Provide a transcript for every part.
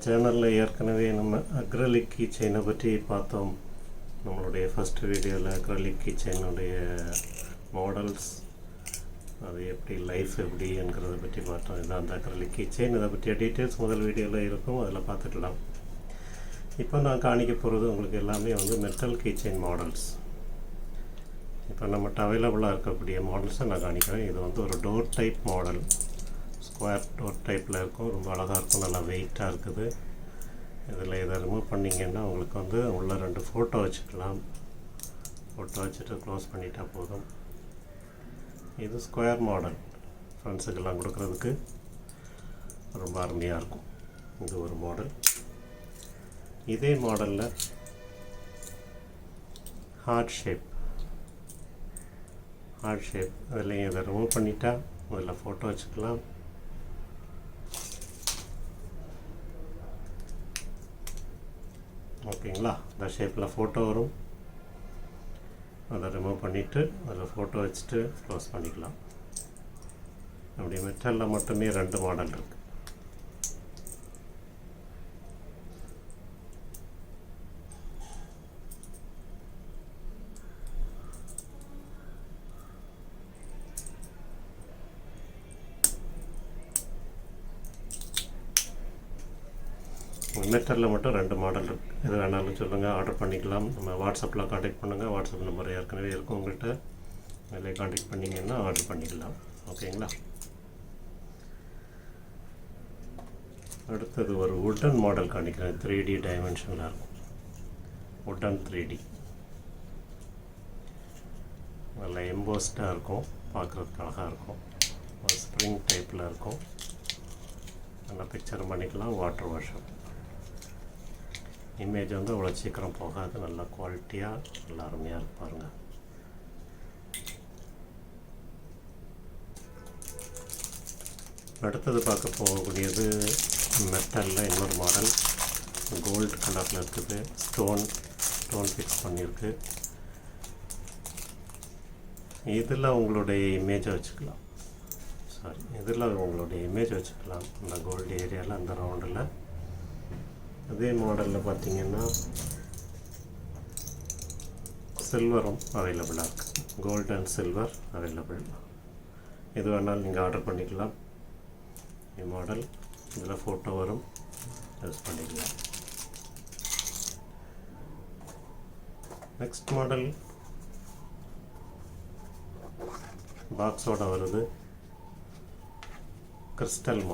சேனலில் ஏற்கனவே நம்ம அக்ரலிக் கீச்செயினை பற்றி பார்த்தோம். நம்மளுடைய ஃபஸ்ட் வீடியோவில் அக்ரலிக் கீச்செயினுடைய மாடல்ஸ், அது எப்படி லைஃப் எப்படி என்கிறத பற்றி பார்த்தோம். இதுதான் அந்த அக்ரலிக் கீச்செயின். இதை பற்றிய டீட்டெயில்ஸ் முதல் வீடியோவில் இருக்கும், அதில் பார்த்துக்கலாம். இப்போ நான் காணிக்க போகிறது உங்களுக்கு எல்லாமே மெட்டல் கீச்செயின் மாடல்ஸ். இப்போ நம்மகிட்ட அவைலபிளாக இருக்கக்கூடிய மாடல்ஸை நான் காணிக்கிறேன். இது ஒரு door type model, square door டைப்பில் இருக்கும். ரொம்ப அழகாக இருக்கும், நல்லா வெயிட்டாக இருக்குது. இதில் இதை ரிமூவ் பண்ணிங்கன்னா உங்களுக்கு உள்ள 2 ஃபோட்டோ வச்சுக்கலாம். ஃபோட்டோ வச்சுட்டு க்ளோஸ் பண்ணிட்டா போதும். இது ஸ்கொயர் மாடல், ஃப்ரெண்ட்ஸுக்கெல்லாம் கொடுக்குறதுக்கு ரொம்ப அருமையாக இருக்கும். இது ஒரு மாடல். இதே மாடலில் ஹார்ட் ஷேப் அதுலேயும் இதை ரிமூவ் பண்ணிட்டா அதில் ஃபோட்டோ வச்சுக்கலாம். ஓகேங்களா, இந்த ஷேப்பில் ஃபோட்டோ வரும். அதை ரிமூவ் பண்ணிவிட்டு அதில் ஃபோட்டோ வச்சுட்டு க்ளோஸ் பண்ணிக்கலாம். அப்படி மெட்டலில் மட்டுமே 2 மாடல் இருக்குது. மெட்டலில் மட்டும் 2 மாடல் இருக்குது. எது வேணாலும் சொல்லுங்கள், ஆர்டர் பண்ணிக்கலாம். நம்ம வாட்ஸ்அப்பில் காண்டாக்ட் பண்ணுங்கள். வாட்ஸ்அப் நம்பர் ஏற்கனவே இருக்கும் உங்கள்கிட்ட. அதில் காண்டாக்ட் பண்ணிங்கன்னா ஆர்டர் பண்ணிக்கலாம். ஓகேங்களா. அடுத்தது ஒரு வுட்டன் மாடல் காணிக்கிறேன். 3D டைமென்ஷனில் இருக்கும். வுட்டன் 3D நல்லா எம்போஸ்டாக இருக்கும், பார்க்குறதுக்கு அழகாக இருக்கும். ஒரு ஸ்ப்ரிங் டைப்பில் இருக்கும். நல்லா பிக்சர் பண்ணிக்கலாம். வாட்டர் வாஷர் இமேஜ் அவ்வளோ சீக்கிரம் போகாது. நல்லா குவாலிட்டியாக நல்லா அருமையாக இருக்கு பாருங்கள். அடுத்தது பார்க்க போகக்கூடியது மெட்டலில் இன்னொரு மாடல். கோல்டு கலரில் இருக்குது. ஸ்டோன் ஃபிக்ஸ் பண்ணியிருக்கு. இதில் உங்களுடைய இமேஜை வச்சுக்கலாம். இதில் உங்களுடைய இமேஜ் வச்சுக்கலாம். அந்த கோல்டு ஏரியாவில், அந்த ரவுண்டில். அதே மாடலில் பார்த்திங்கன்னா சில்வரும் அவைலபிளாக இருக்குது. Gold and silver available. எது வேணாலும் நீங்கள் ஆர்டர் பண்ணிக்கலாம். மாடல் இதில் ஃபோட்டோ வரும், யூஸ் பண்ணிக்கலாம். நெக்ஸ்ட் மாடல் பாக்ஸோட வருது. கிறிஸ்டல்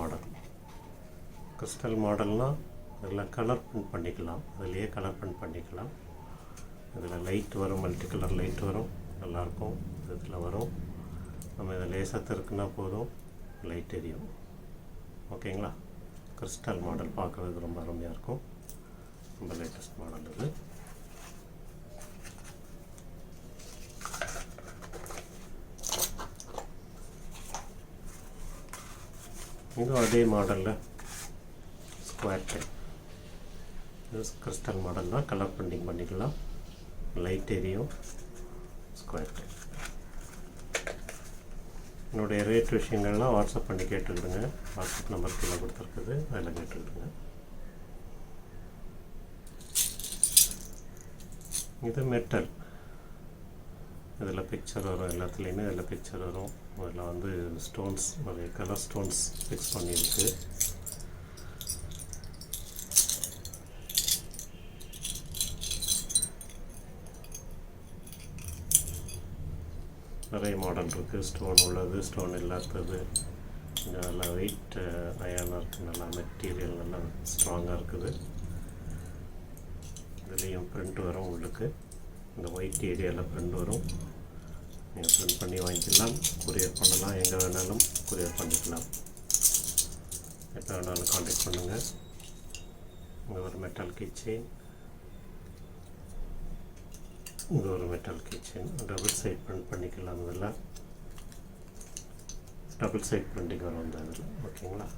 மாடல்னால் இதில் கலர் பிரிண்ட் பண்ணிக்கலாம். அதிலேயே கலர் பிரிண்ட் பண்ணிக்கலாம். இதில் லைட் வரும், மல்டி கலர் லைட் வரும், நல்லாயிருக்கும். இதில் வரும். நம்ம இதை லேசாக திருக்குனா போதும், லைட் எரியும். ஓகேங்களா. கிறிஸ்டல் மாடல் பார்க்குறதுக்கு ரொம்ப அருமையாக இருக்கும். ரொம்ப லேட்டஸ்ட் மாடல் இது. இதுவும் அதே மாடலில் ஸ்கொயர் டைப். இது கிறிஸ்டல் மாடல் தான். கலர் பிரிண்டிங் பண்ணிக்கலாம். லைட் எரியும். Square type. என்னுடைய ரேட் விஷயங்கள்லாம் வாட்ஸ்அப் பண்ணி கேட்டுக்கிடுங்க. வாட்ஸ்அப் நம்பர் கீழே கொடுத்துருக்குது, அதில் கேட்டுக்கிடுங்க. இது மெட்டல். இதில் பிக்சர் வரும். எல்லாத்துலேயுமே இதில் பிக்சர் வரும். அதில் ஸ்டோன்ஸ், நிறைய கலர் ஸ்டோன்ஸ் ஃபிக்ஸ் பண்ணியிருக்கு. நிறைய மாடல் இருக்குது. ஸ்டோன் உள்ளது, ஸ்டோன் இல்லாதது. நல்லா வெயிட் அயனாக இருக்குது. நல்லா மெட்டீரியல் நல்லா ஸ்ட்ராங்காக இருக்குது. இதுலேயும் பிரிண்ட் வரும். உங்களுக்கு இந்த ஒயிட் ஏரியாவில் பிரிண்ட் வரும். நீங்கள் பிரிண்ட் பண்ணி வாங்கிக்கலாம். கொரியர் பண்ணலாம். எங்கே வேணாலும் கொரியர் பண்ணிக்கலாம். எப்போ வேணாலும் காண்டாக்ட் பண்ணுங்கள். இங்கே ஒரு மெட்டல் கீச்செயின். இது ஒரு metal keychain. Double side print பண்ணிக்கலாம். இதில் டபுள் சைட் பிரிண்டிங் வரும் இந்த இதில். ஓகேங்களா.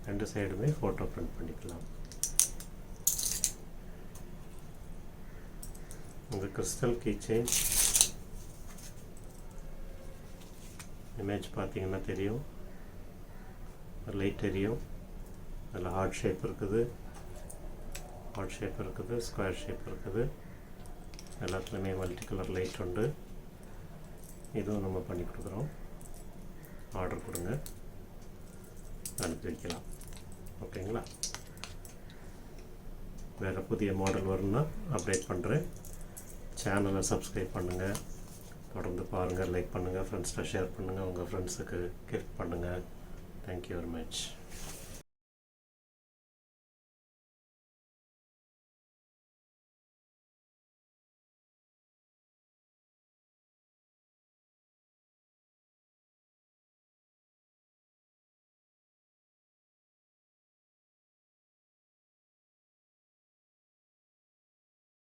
2 சைடுமே ஃபோட்டோ பிரிண்ட் பண்ணிக்கலாம். இந்த கிறிஸ்டல் கீச்செயின் இமேஜ் பார்த்தீங்கன்னா தெரியும். லைட் எரியும். அதில் ஹார்ட் ஷேப் இருக்குது, ஸ்கொயர் ஷேப் இருக்குது. எல்லாத்துலேயுமே மல்டி கலர் லைட் உண்டு. இதுவும் நம்ம பண்ணி கொடுக்குறோம். ஆர்டர் கொடுங்க, அனுப்பி வைக்கலாம். ஓகேங்களா? வேறு புதிய மாடல் வரும்னா அப்டேட் பண்ணுறேன். சேனலை சப்ஸ்கிரைப் பண்ணுங்கள், தொடர்ந்து பாருங்கள், லைக் பண்ணுங்கள், ஃப்ரெண்ட்ஸ்கிட்ட ஷேர் பண்ணுங்கள், உங்கள் ஃப்ரெண்ட்ஸுக்கு கிஃப்ட் பண்ணுங்கள். Thank you very much.